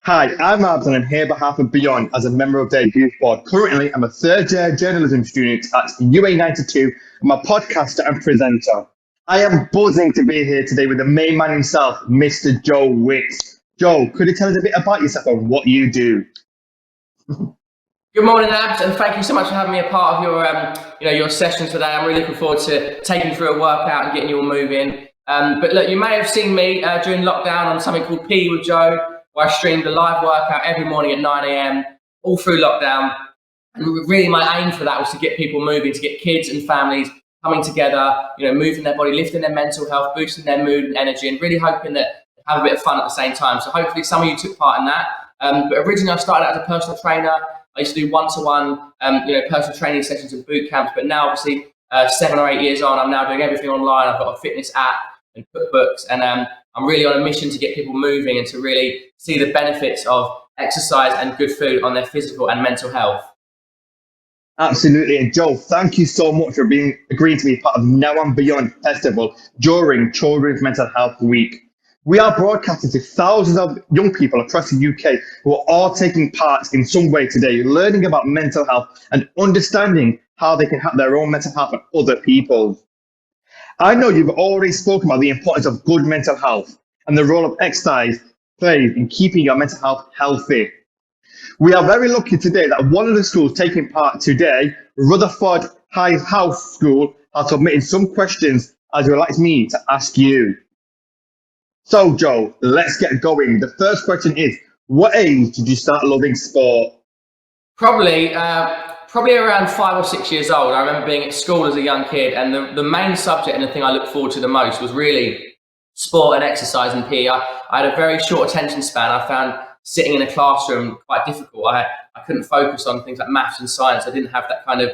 Hi, I'm Abs and I'm here on behalf of Beyond as a member of their youth board. Currently, I'm a third year journalism student at UA92. I'm a podcaster and presenter. I am buzzing to be here today with the main man himself, Mr. Joe Wicks. Joe, could you tell us a bit about yourself and what you do? Good morning, Abs, and thank you so much for having me a part of your session today. I'm really looking forward to taking you through a workout and getting you all moving. But look, you may have seen me during lockdown on something called P with Joe, where I streamed a live workout every morning at 9 a.m. all through lockdown. And really, my aim for that was to get people moving, to get kids and families coming together, moving their body, lifting their mental health, boosting their mood and energy, and really hoping that they have a bit of fun at the same time. So hopefully, some of you took part in that. But originally, I started out as a personal trainer. I used to do one-to-one, personal training sessions and boot camps. But now, obviously, 7 or 8 years on, I'm now doing everything online. I've got a fitness app and cookbooks, and I'm really on a mission to get people moving and to really see the benefits of exercise and good food on their physical and mental health. Absolutely. And Joe, thank you so much for agreeing to be part of Now and Beyond Festival during Children's Mental Health Week. We are broadcasting to thousands of young people across the UK who are all taking part in some way today, learning about mental health and understanding how they can help their own mental health and other people's. I know you've already spoken about the importance of good mental health and the role of exercise plays in keeping your mental health healthy. We are very lucky today that one of the schools taking part today, Rutherford High House School, has submitted some questions as you would like me to ask you. So, Joe, let's get going. The first question is, what age did you start loving sport? Probably around 5 or 6 years old. I remember being at school as a young kid, and the main subject and the thing I looked forward to the most was really sport and exercise and PE. I had a very short attention span. I found sitting in a classroom quite difficult. I couldn't focus on things like maths and science. I didn't have that kind of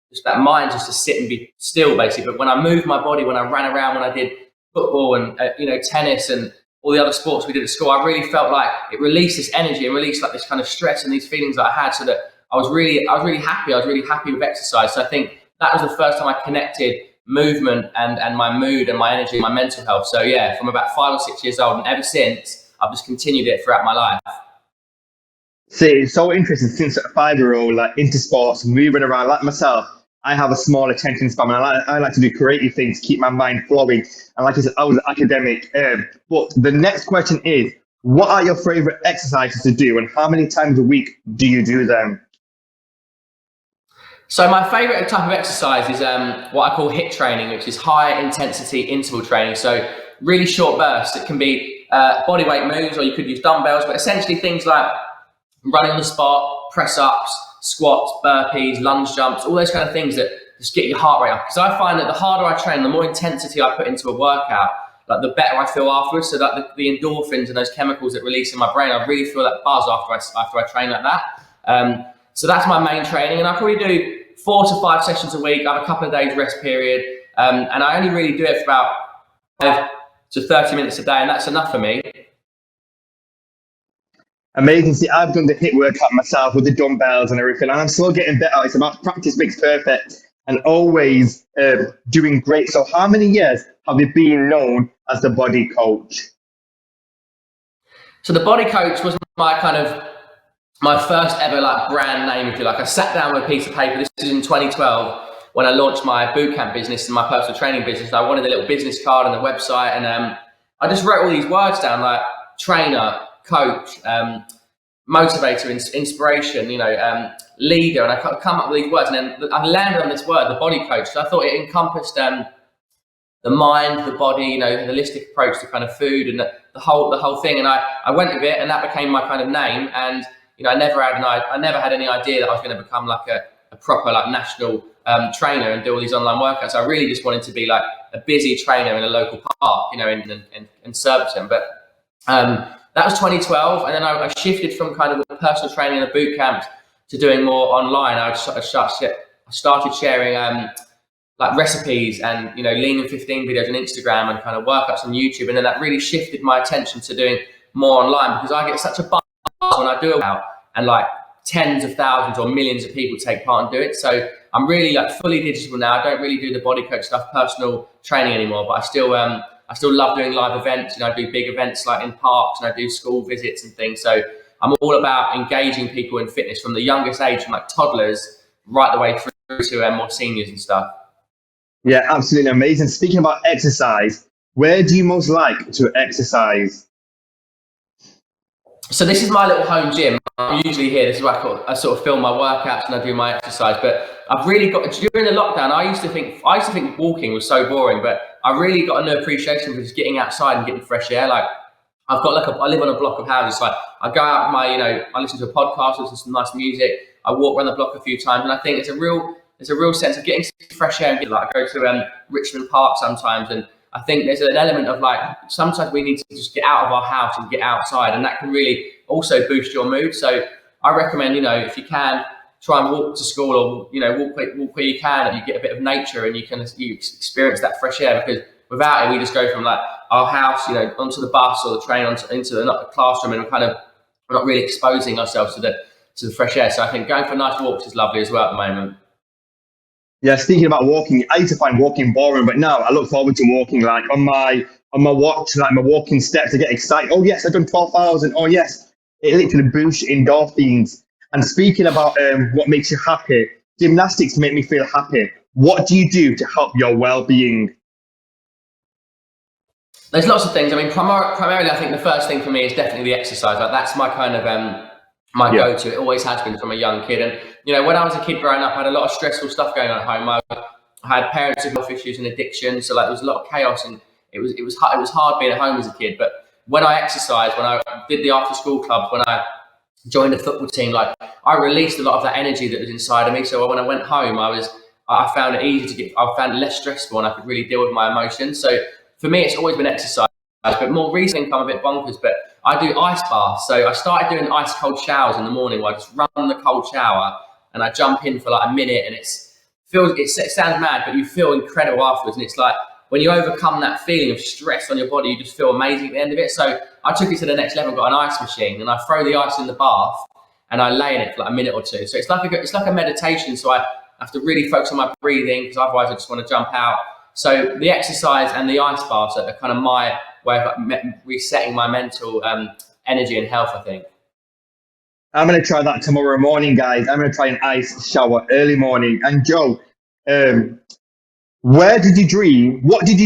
just that mind just to sit and be still, basically. But when I moved my body, when I ran around, when I did football and tennis and all the other sports we did at school, I really felt like it released this energy and released like this kind of stress and these feelings that I had, so that I was really happy. I was really happy with exercise. So I think that was the first time I connected movement and my mood and my energy and my mental health. So yeah, from about 5 or 6 years old, and ever since, I've just continued it throughout my life. See, it's so interesting since a 5-year-old, like into sports, moving around like myself. I have a small attention span, and I like to do creative things to keep my mind flowing. And like I said, I was an academic. But the next question is, what are your favorite exercises to do, and how many times a week do you do them? So my favorite type of exercise is what I call HIIT training, which is high intensity interval training. So really short bursts. It can be body weight moves, or you could use dumbbells, but essentially things like running on the spot, press ups, squats, burpees, lunge jumps, all those kind of things that just get your heart rate up. Because I find that the harder I train, the more intensity I put into a workout, like the better I feel afterwards. So that the endorphins and those chemicals that release in my brain, I really feel that buzz after I train like that. So that's my main training, and I probably do 4 to 5 sessions a week. I have a couple of days rest period, and I only really do it for about 5 to 30 minutes a day, and that's enough for me. Amazing. See, I've done the HIIT workout myself with the dumbbells and everything, and I'm still getting better. It's about practice makes perfect, and always doing great. So how many years have you been known as the body coach? So the body coach was my first ever brand name, if you like. I sat down with a piece of paper. This is in 2012 when I launched my bootcamp business and my personal training business. I wanted a little business card and a website, and I just wrote all these words down, like trainer, coach, motivator, inspiration, leader, and I come up with these words, and then I landed on this word, the body coach. So I thought it encompassed the mind, the body, the holistic approach to kind of food and the whole thing. And I went with it, and that became my kind of name. And I never had any idea that I was going to become like a proper national trainer and do all these online workouts. I really just wanted to be like a busy trainer in a local park, in Surbiton. But that was 2012, and then I shifted from kind of the personal training and the boot camps to doing more online. I started sharing recipes and lean in 15 videos on Instagram and kind of workouts on YouTube, and then that really shifted my attention to doing more online, because I get such a buzz when I do it out, and tens of thousands or millions of people take part and do it. So I'm really fully digital now. I don't really do the body coach stuff, personal training anymore, but I still I still love doing live events. I do big events like in parks, and I do school visits and things. So I'm all about engaging people in fitness from the youngest age, from like toddlers right the way through to more seniors and stuff. Yeah, absolutely amazing. Speaking about exercise, where do you most like to exercise? So this is my little home gym. I'm usually here. This is where I sort of film my workouts and I do my exercise. But I've really got, during the lockdown, I used to think walking was so boring, but I really got a new appreciation for just getting outside and getting fresh air. Like I've got I live on a block of houses. So I go out I listen to a podcast, listen to some nice music. I walk around the block a few times, and I think there's a real sense of getting fresh air. And I go to Richmond Park sometimes, and I think there's an element of like sometimes we need to just get out of our house and get outside, and that can really also boost your mood. So I recommend, if you can, try and walk to school, or walk where you can, and you get a bit of nature and you experience that fresh air. Because without it, we just go from like our house, onto the bus or the train, into the classroom, and we're not really exposing ourselves to the fresh air. So I think going for nice walks is lovely as well at the moment. Yeah, speaking about walking, I used to find walking boring, but now I look forward to walking. Like on my watch, like my walking steps, I get excited. Oh yes, I've done 12,000. Oh yes, it literally boosts endorphins. And speaking about what makes you happy, gymnastics make me feel happy. What do you do to help your well-being? There's lots of things. I mean, primarily, I think the first thing for me is definitely the exercise. Like that's my kind of my go-to. It always has been from a young kid. And when I was a kid growing up, I had a lot of stressful stuff going on at home. I had parents with health issues and addiction, so like there was a lot of chaos, and it was hard being at home as a kid. But when I exercised, when I did the after-school clubs, when I joined the football team, like I released a lot of that energy that was inside of me. So when I went home, I found it easy I found it less stressful, and I could really deal with my emotions. So for me, it's always been exercise. But more recently, I'm a bit bonkers, but I do ice baths. So I started doing ice cold showers in the morning, where I just run the cold shower and I jump in for like a minute, and it sounds mad, but you feel incredible afterwards. And it's like when you overcome that feeling of stress on your body, you just feel amazing at the end of it. So I took it to the next level, got an ice machine, and I throw the ice in the bath and I lay in it for like a minute or two. So it's like a meditation. So I have to really focus on my breathing, because otherwise I just want to jump out. So the exercise and the ice baths are kind of my way of like resetting my mental energy and health, I think. I'm going to try that tomorrow morning, guys. I'm going to try an ice shower early morning. And Joe, what did you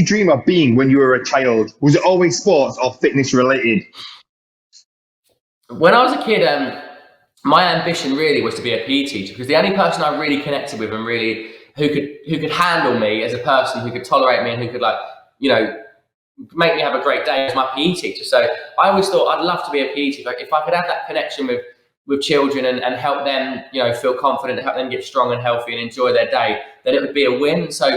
dream of being when you were a child? Was it always sports or fitness related? When I was a kid, my ambition really was to be a PE teacher, because the only person I really connected with and really who could handle me as a person, who could tolerate me, and who could make me have a great day was my PE teacher. So I always thought I'd love to be a PE teacher. Like if I could have that connection with children and help them, feel confident, help them get strong and healthy and enjoy their day, then it would be a win. So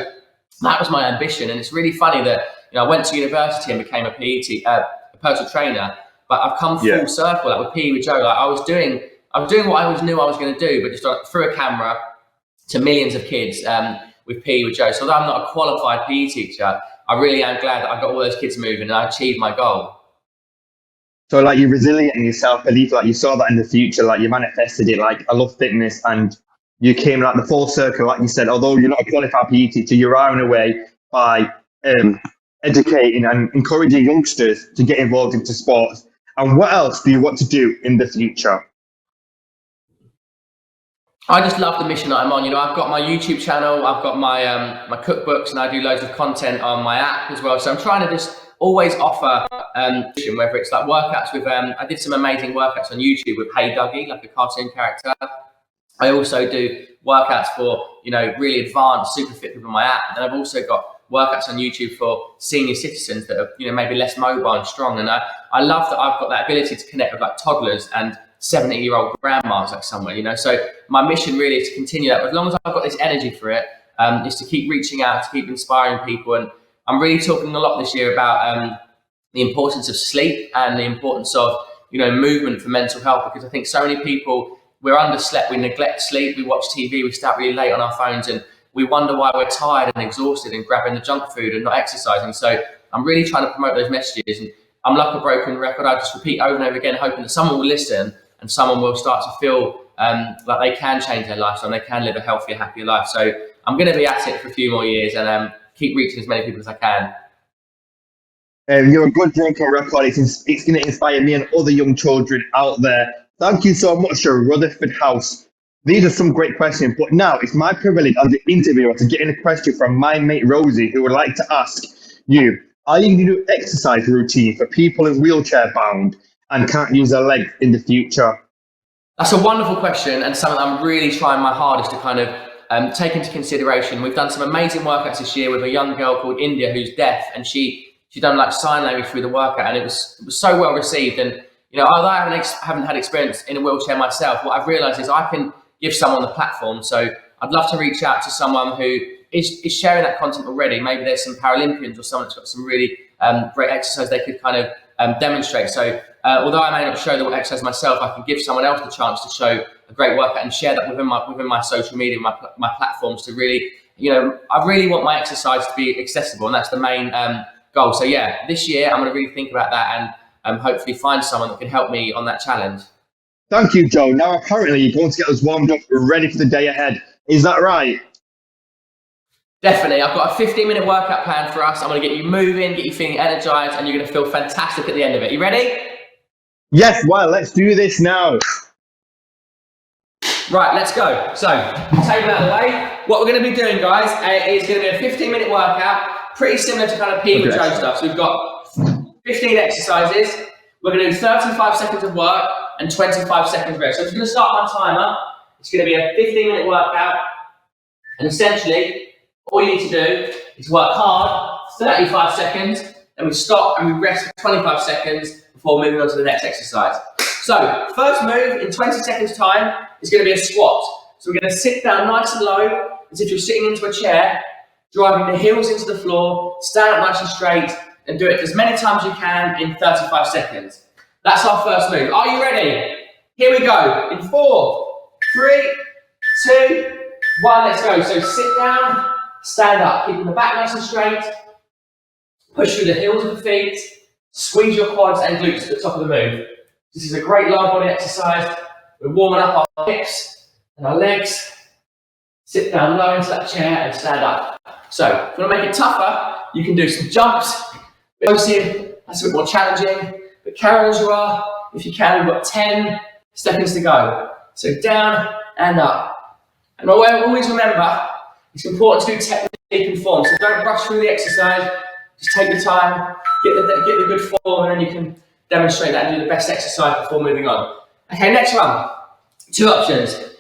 that was my ambition. And it's really funny that I went to university and became a a personal trainer, but I've come full circle. Like with PE with Joe, like I was doing what I always knew I was going to do, but just through a camera to millions of kids with PE with Joe. So although I'm not a qualified PE teacher, I really am glad that I got all those kids moving and I achieved my goal. So like you're resilient in your self-belief, like you saw that in the future, like you manifested it. Like I love fitness, and you came like the full circle, like you said. Although you're not a qualified PE teacher, you are in a way by educating and encouraging youngsters to get involved into sports. And what else do you want to do in the future? I just love the mission that I'm on. I've got my YouTube channel, I've got my my cookbooks, and I do loads of content on my app as well. So I'm trying to just always offer whether it's like workouts with I did some amazing workouts on YouTube with Hey Dougie, like a cartoon character. I also do workouts for really advanced super fit people on my app. And I've also got workouts on YouTube for senior citizens that are maybe less mobile and strong. And I love that I've got that ability to connect with like toddlers and 70-year-old grandmas like somewhere. So my mission really is to continue that. But as long as I've got this energy for it, is to keep reaching out, to keep inspiring people. And I'm really talking a lot this year about the importance of sleep and the importance of movement for mental health, because I think so many people, we're underslept, we neglect sleep, we watch TV, we start really late on our phones, and we wonder why we're tired and exhausted and grabbing the junk food and not exercising. So I'm really trying to promote those messages, and I'm like a broken record. I just repeat over and over again, hoping that someone will listen and someone will start to feel like they can change their lifestyle and they can live a healthier, happier life. So I'm going to be at it for a few more years and keep reaching as many people as I can. You're a good broken record. It's going to inspire me and other young children out there. Thank you so much, Rutherford House. These are some great questions, but now it's my privilege as the interviewer to get in a question from my mate Rosie, who would like to ask you: are you going to do exercise routine for people in wheelchair bound and can't use their legs in the future? That's a wonderful question, and something I'm really trying my hardest to kind of take into consideration. We've done some amazing workouts this year with a young girl called India who's deaf, and she done like sign language through the workout, and it was so well received. And although I haven't had experience in a wheelchair myself, what I've realised is I can give someone the platform. So I'd love to reach out to someone who is sharing that content already. Maybe there's some Paralympians or someone that's got some really great exercise they could kind of demonstrate. So although I may not show the exercise myself, I can give someone else the chance to show a great workout and share that within my social media, my platforms, to really, I really want my exercise to be accessible, and that's the main goal. So yeah, this year I'm going to really think about that and hopefully find someone that can help me on that challenge. Thank you, Joe. Now, apparently, you're going to get us warmed up, ready for the day ahead. Is that right? Definitely. I've got a 15-minute workout plan for us. I'm going to get you moving, get you feeling energized, and you're going to feel fantastic at the end of it. You ready? Yes, well, let's do this now. Right, let's go. So, table out of the way. What we're going to be doing, guys, is going to be a 15-minute workout, pretty similar to kind of P with Joe stuff. So we've got 15 exercises. We're going to do 35 seconds of work and 25 seconds rest. So I'm just going to start my timer. It's going to be a 15-minute workout, and essentially, all you need to do is work hard, 35 seconds, then we stop and we rest for 25 seconds before moving on to the next exercise. So, first move in 20 seconds time is going to be a squat. So we're going to sit down nice and low, as if you're sitting into a chair, driving the heels into the floor, stand up nice and straight, and do it as many times as you can in 35 seconds. That's our first move. Are you ready? Here we go. In 4, 3, 2, 1, let's go. So sit down, stand up, keeping the back nice and straight, push through the heels of the feet, squeeze your quads and glutes at the top of the move. This is a great lower body exercise. We're warming up our hips and our legs. Sit down low into that chair and stand up. So, if you want to make it tougher, you can do some jumps. Obviously, that's a bit more challenging, but carry on as you are. If you can, we've got 10 seconds to go. So down and up. And always remember, it's important to do technique and form. So don't rush through the exercise. Just take your time, get the good form, and then you can demonstrate that and do the best exercise before moving on. Okay, next one. 2 options.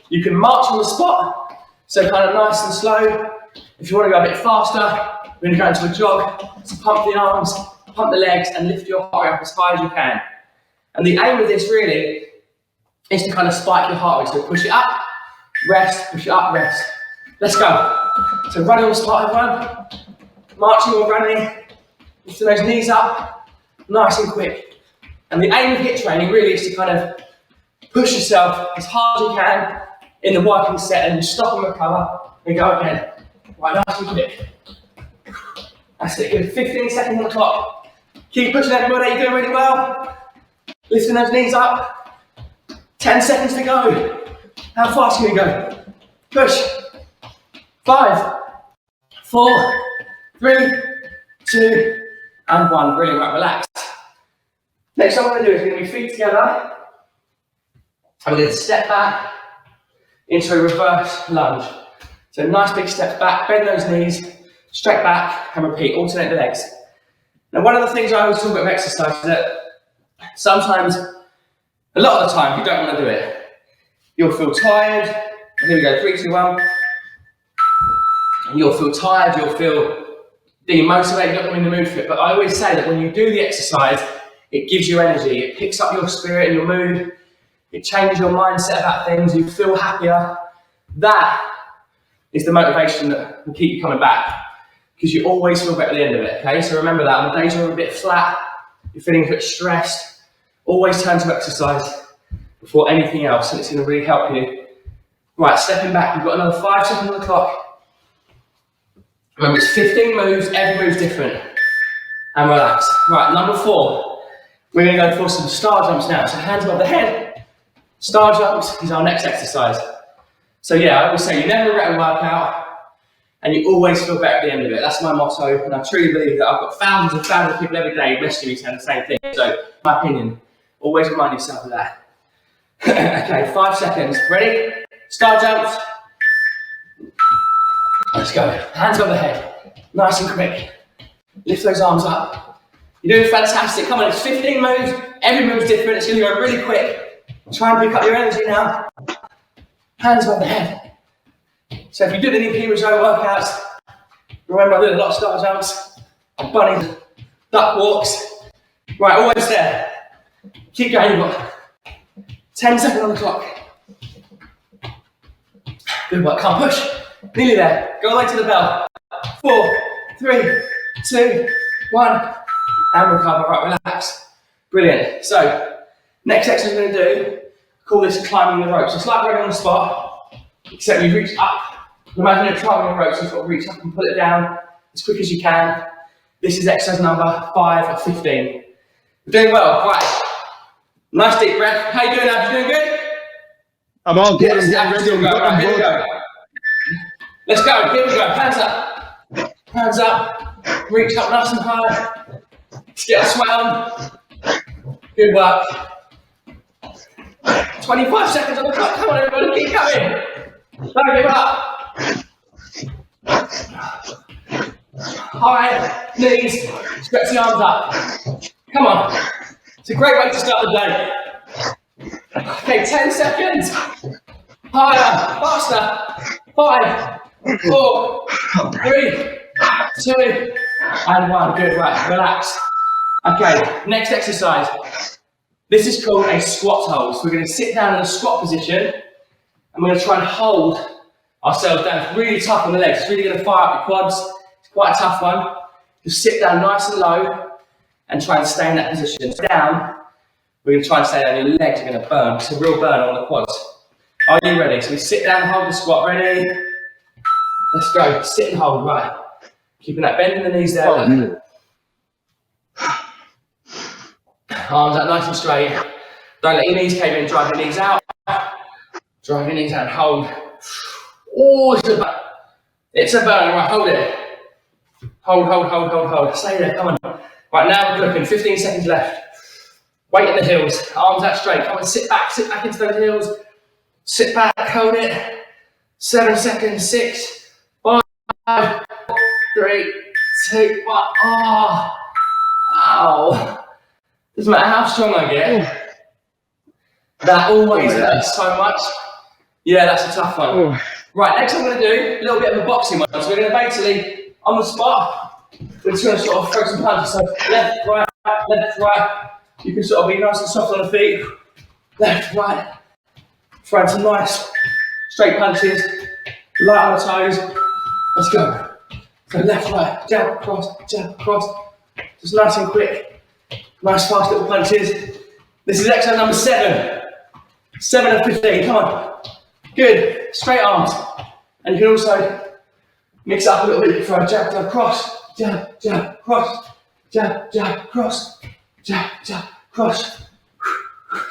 You can march on the spot, so kind of nice and slow. If you want to go a bit faster, we're going to go into a jog. So pump the arms, pump the legs, and lift your heart rate up as high as you can. And the aim of this really is to kind of spike your heart rate. So push it up, rest, push it up, rest. Let's go. So running on the spot, everyone. Marching or running, lifting those knees up, nice and quick. And the aim of HIIT training really is to kind of push yourself as hard as you can in the working set, and stop and recover and go again. Right, nice and quick. That's it, good. 15 seconds on the clock. Keep pushing, everybody, you're doing really well. Lifting those knees up. 10 seconds to go. How fast can you go? Push. 5, 4, 3, 2, and 1. Brilliant, right, relax. Next what I'm going to do is we're going to be feet together. And we're going to step back into a reverse lunge. So nice big steps back, bend those knees, straight back, and repeat, alternate the legs. Now one of the things I always talk about with exercise is that sometimes, a lot of the time, you don't want to do it. You'll feel tired. Here we go, 3, 2, 1. You'll feel tired, you'll feel demotivated, not in the mood for it. But I always say that when you do the exercise, it gives you energy, it picks up your spirit and your mood, it changes your mindset about things, you feel happier. That is the motivation that will keep you coming back, because you always feel better at the end of it, okay? So remember that, on the days you're a bit flat, you're feeling a bit stressed, always turn to exercise before anything else, and it's going to really help you. Right, stepping back, you've got another 5 seconds on the clock. Remember, it's 15 moves, every move's different. And relax. Right, number 4. We're going to go for some star jumps now. So hands above the head. Star jumps is our next exercise. So yeah, I always say you never regret a workout, and you always feel better at the end of it. That's my motto, and I truly believe that. I've got thousands and thousands of people every day messaging me saying the same thing. So, my opinion, always remind yourself of that. Okay, 5 seconds. Ready? Star jumps. Let's go. Hands over the head. Nice and quick. Lift those arms up. You're doing fantastic. Come on, it's 15 moves. Every move's different. It's going to go really quick. Try and pick up your energy now. Hands above the head. So if you did any P Joe workouts, remember I did a lot of star jumps, bunny, duck walks. Right, always there. Keep going. You've got 10 seconds on the clock. Good work. Come on, push. Nearly there. Go away to the bell. 4, 3, 2, 1. And recover. Right, relax. Brilliant. So, next exercise we're going to do, call this climbing the ropes. It's like running on the spot, except you reach up. Imagine you're climbing the ropes, you've got to reach up and pull it down as quick as you can. This is exercise number 5 of 15. We're doing well. Right. Nice deep breath. How you doing, Ab? You doing good? I'm all good. Yes, still going. Right, here we go. Let's go. Here we go. Hands up. Hands up. Reach up nice and high. Let's get a sweat on. Good work. 25 seconds on the clock. Come on, everybody. Keep going. Don't give up. High knees. Stretch the arms up. Come on. It's a great way to start the day. Okay, 10 seconds. Higher, faster. 5, 4, 3, 2, and 1. Good, right, relax. Okay, next exercise. This is called a squat hold. So we're going to sit down in a squat position, and we're going to try and hold ourselves down. It's really tough on the legs. It's really going to fire up your quads. It's quite a tough one. Just sit down nice and low, and try and stay in that position. Down, we're going to try and stay down. Your legs are going to burn. It's a real burn on the quads. Are you ready? So we sit down, hold the squat. Ready? Let's go. Sit and hold. Right. Keeping that bend in the knees there. Arms out nice and straight. Don't let your knees cave in. Drive your knees out. Drive your knees out and hold. Oh, it's a burn. It's a burn. Right, hold it. Hold, hold, hold, hold, hold. Stay there. Come on. Right, now we're looking. 15 seconds left. Weight in the heels. Arms out straight. Come on, sit back into those heels. Sit back, hold it. 7 seconds. 6, 5, 3, 2, 1. Oh. Ow. Doesn't matter how strong I get. That always hurts so much. Yeah, that's a tough one. Right, next I'm going to do a little bit of a boxing one. So we're going to basically, on the spot, we're just going to sort of throw some punches. So left, right, left, right. You can sort of be nice and soft on the feet. Left, right. Throwing some nice straight punches. Light on the toes. Let's go. So left, right, jab, cross, jab, cross. Just nice and quick. Nice fast little punches. This is exercise number 7. 7 of 15, come on. Good, straight arms. And you can also mix up a little bit for a jab, jab, cross, jab, jab, cross, jab, jab, cross, jab, jab, cross.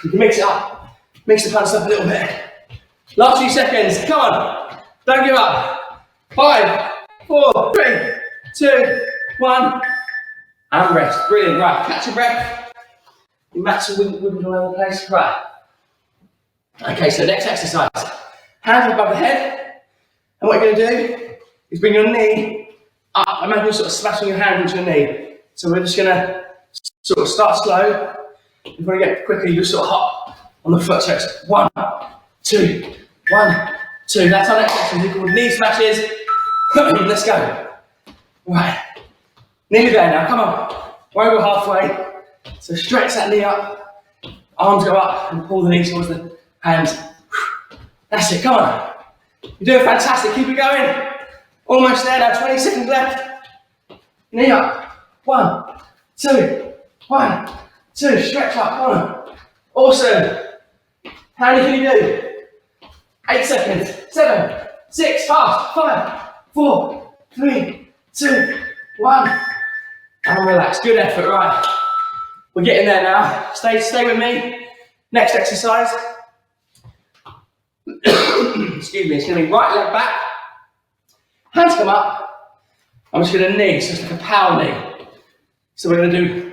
You can mix it up. Mix the punches up a little bit. Last few seconds, come on. Don't give up. 5, 4, 3, 2, 1. And rest. Brilliant. Right, catch your breath. Your mats are wiggling all over the place. Right. Okay, so next exercise. Hands above the head. And what you're going to do is bring your knee up. Imagine you're sort of smashing your hand into your knee. So we're just going to sort of start slow. If you want to get quicker, you just sort of hop on the foot. So it's 1, 2, 1, 2. That's our next exercise. Called knee smashes. Let's go. Right. Nearly there now, come on. We're over halfway. So stretch that knee up. Arms go up and pull the knee towards the hands. That's it, come on. You're doing fantastic, keep it going. Almost there now, 20 seconds left. Knee up. 1, 2, 1, 2. Stretch up, come on. Awesome. How many can you do? 8 seconds. 7, 6, fast. 5, 4, 3, 2, 1. And relax. Good effort, right. We're getting there now. Stay with me. Next exercise. Excuse me, it's going to be right leg back. Hands come up. I'm just going to knee, so it's like a power knee. So we're going to do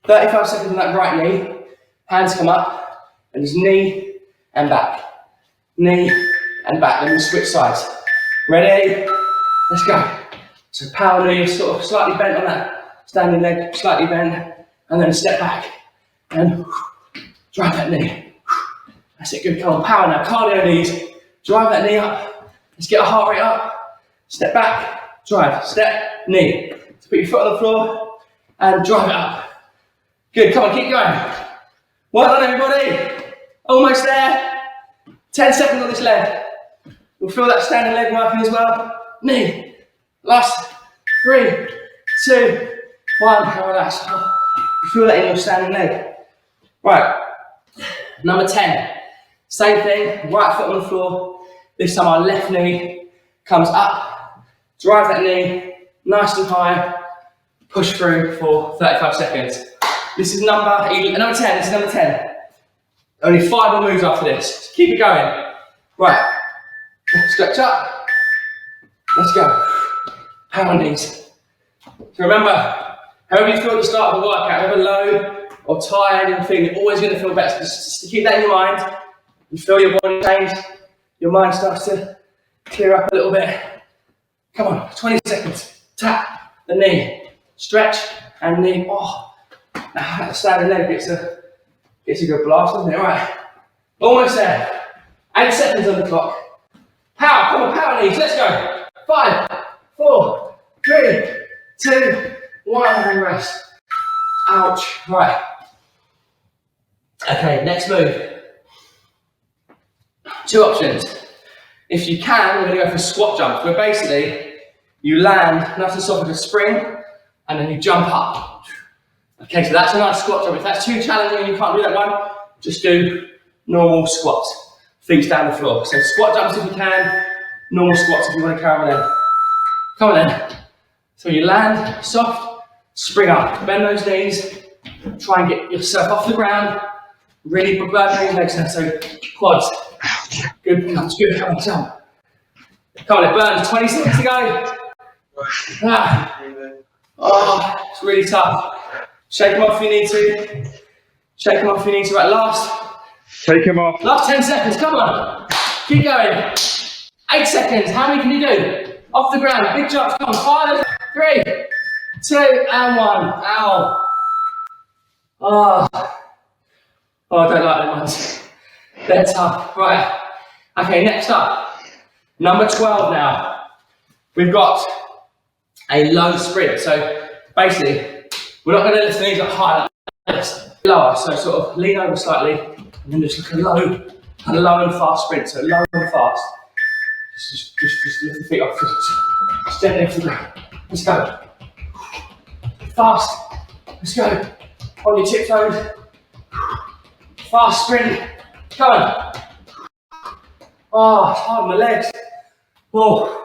35 seconds on that right knee. Hands come up, and just knee and back. Knee and back. Then we switch sides. Ready? Let's go. So power knee, sort of slightly bent on that standing leg, slightly bent, and then step back and drive that knee. That's it, good, come on, power now, cardio knees. Drive that knee up. Let's get our heart rate up. Step back, drive, step, knee. So put your foot on the floor and drive it up. Good, come on, keep going. Well done, everybody. Almost there. 10 seconds on this leg. We'll feel that standing leg working as well. Knee. Last 3, 2, 1. And relax. You feel that in your standing leg. Right. Number 10. Same thing. Right foot on the floor. This time our left knee comes up. Drive that knee nice and high. Push through for 35 seconds. This is number 10. This is number 10. Only 5 more moves after this. Keep it going. Right. Stretch up. Let's go. Power knees. So remember, however you feel at the start of the workout, however low or tired you're feeling, you're always going to feel better. Just keep that in your mind. You feel your body change. Your mind starts to clear up a little bit. Come on, 20 seconds. Tap the knee. Stretch and knee. Oh, that standing leg gets a good blast, doesn't it? Right. Almost there. 8 seconds on the clock. Power, come on, power knees. Let's go. 5, 4, 3, 2, 1, and rest. Ouch. Right. Okay, next move. 2 options. If you can, we're going to go for squat jumps, where basically you land nice and soft with a spring, and then you jump up. Okay, so that's a nice squat jump. If that's too challenging and you can't do that one, just do normal squats. Feet down the floor. So squat jumps if you can, normal squats if you want to carry on. Come on then. So you land soft, spring up, bend those knees, try and get yourself off the ground, really burn those legs now. So quads. Good, that's good. Come on, jump. Come on, it burns. 20 seconds to go. Oh, it's really tough. Shake them off if you need to. Shake them off if you need to. Right, last. Take him off. Last 10 seconds, come on. Keep going. 8 seconds, how many can you do? Off the ground, big jumps, come on. 5, 3, 2, and 1. Ow. Oh, I don't like them ones. They're tough. Right. Okay, next up. Number 12 now. We've got a low sprint. So basically, we're not going to lift the knees up high like this. Lower, so sort of lean over slightly, and then just like a low and fast sprint. So low and fast. Just lift the feet off. Just gently off the ground. Let's go. Fast. Let's go. On your tiptoes. Fast sprint. Come on. Oh, it's hard on my legs. Whoa.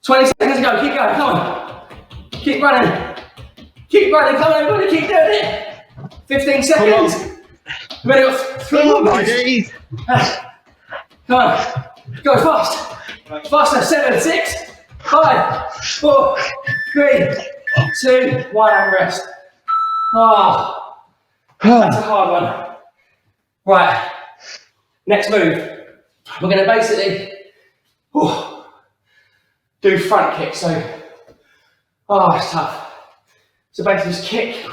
20 seconds to go. Keep going. Come on. Keep running. Keep running. Come on, everybody. Keep doing it. 15 seconds. We've only got 3 more minutes. Come on. Go fast. Faster. 7, 6, 5, 4, 3, 2, 1, and rest. Oh, that's a hard one. Right. Next move. We're going to basically do front kick. So, it's tough. So basically just kick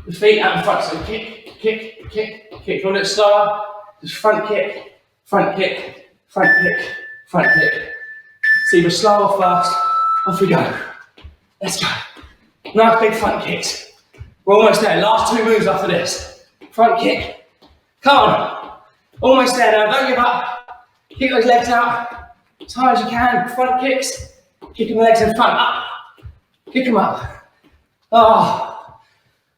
the feet out in front. So kick, kick, kick, kick. If you want it slower, just front kick, front kick, front kick, front kick. So either slow or fast. Off we go. Let's go. Nice big front kicks. We're almost there. Last 2 moves after this. Front kick. Come on. Almost there now. Don't give up. Kick those legs out as high as you can. Front kicks. Kicking the legs in front. Up. Kick them up. Oh,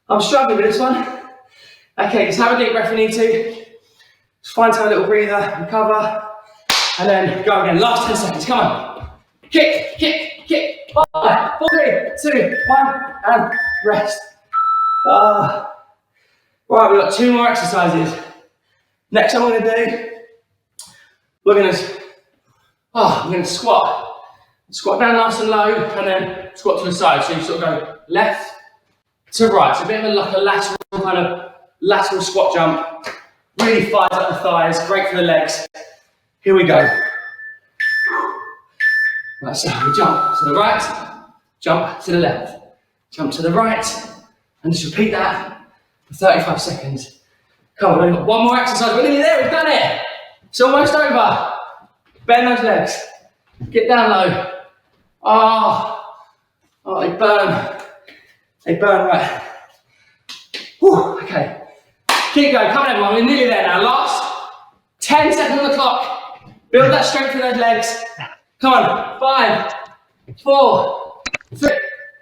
I'm struggling with this one. Okay, just have a deep breath if you need to. Just find time, a little breather, recover, and then go again. Last 10 seconds, come on. Kick, kick, kick. 5, 4, 3, 2, 1, and rest. Right, we've got 2 more exercises. Next I'm going to do, we're going to squat Squat down nice and low, and then squat to the side. So you sort of go left to right. So a bit of like a lateral kind of lateral squat jump. Really fires up the thighs, great for the legs. Here we go. Right, so we jump to the right, jump to the left, jump to the right, and just repeat that for 35 seconds. Come on, we've got one more exercise. We're nearly there, we've done it. It's almost over. Bend those legs. Get down low. Oh, they burn. They burn right. Whew, okay. Keep going, come on everyone, we're nearly there now. Last 10 seconds on the clock. Build that strength in those legs. Come on, 5, 4, 3,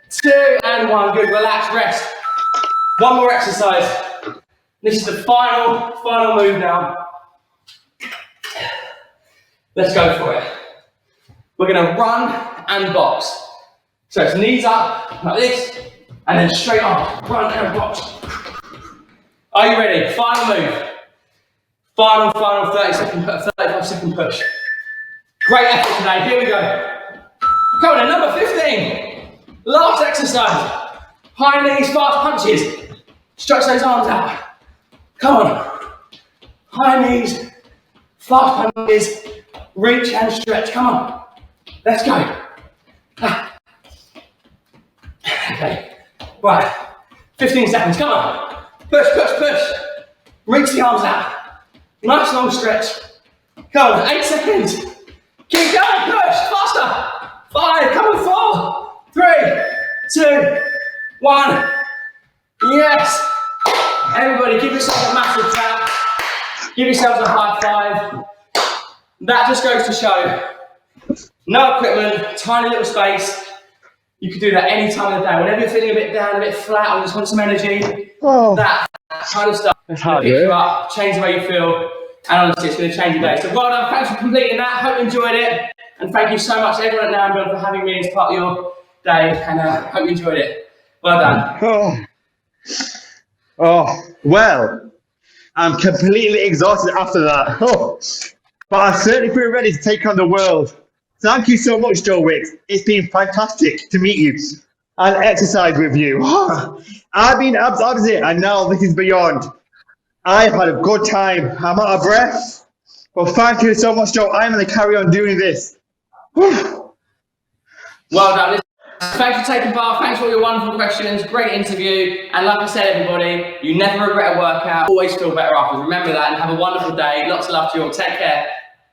2, and 1. Good, relax, rest. One more exercise. This is the final move now. Let's go for it. We're gonna run and box. So it's knees up, like this, and then straight up, run and box. Are you ready? Final move. Final 35 second push. Great effort today, here we go. Come on, number 15. Last exercise. High knees, fast punches. Stretch those arms out. Come on. High knees, fast punches, reach and stretch, come on. Let's go. Okay, right, 15 seconds, come on. Push, push, push. Reach the arms out. Nice long stretch. Come on, 8 seconds. Keep going, push, faster. 5, come on, 4, 3, 2, 1. Yes. Everybody give yourself a massive tap. Give yourselves a high five. That just goes to show, no equipment, tiny little space. You can do that any time of the day. Whenever you're feeling a bit down, a bit flat, or just want some energy, that kind of stuff is going to pick you up, change the way you feel, and honestly, it's going to change your day. So well done, thanks for completing that. Hope you enjoyed it, and thank you so much to everyone at Now for having me as part of your day, and hope you enjoyed it. Well done. Oh, well, I'm completely exhausted after that. Oh, but I certainly feel ready to take on the world. Thank you so much, Joe Wicks. It's been fantastic to meet you and exercise with you. I've been abs it, and now this is beyond. I've had a good time. I'm out of breath. Well, thank you so much, Joe. I'm going to carry on doing this. Well done. Thanks for taking part. Thanks for all your wonderful questions. Great interview. And like I said, everybody, you never regret a workout. Always feel better afterwards. Remember that, and have a wonderful day. Lots of love to you all. Take care.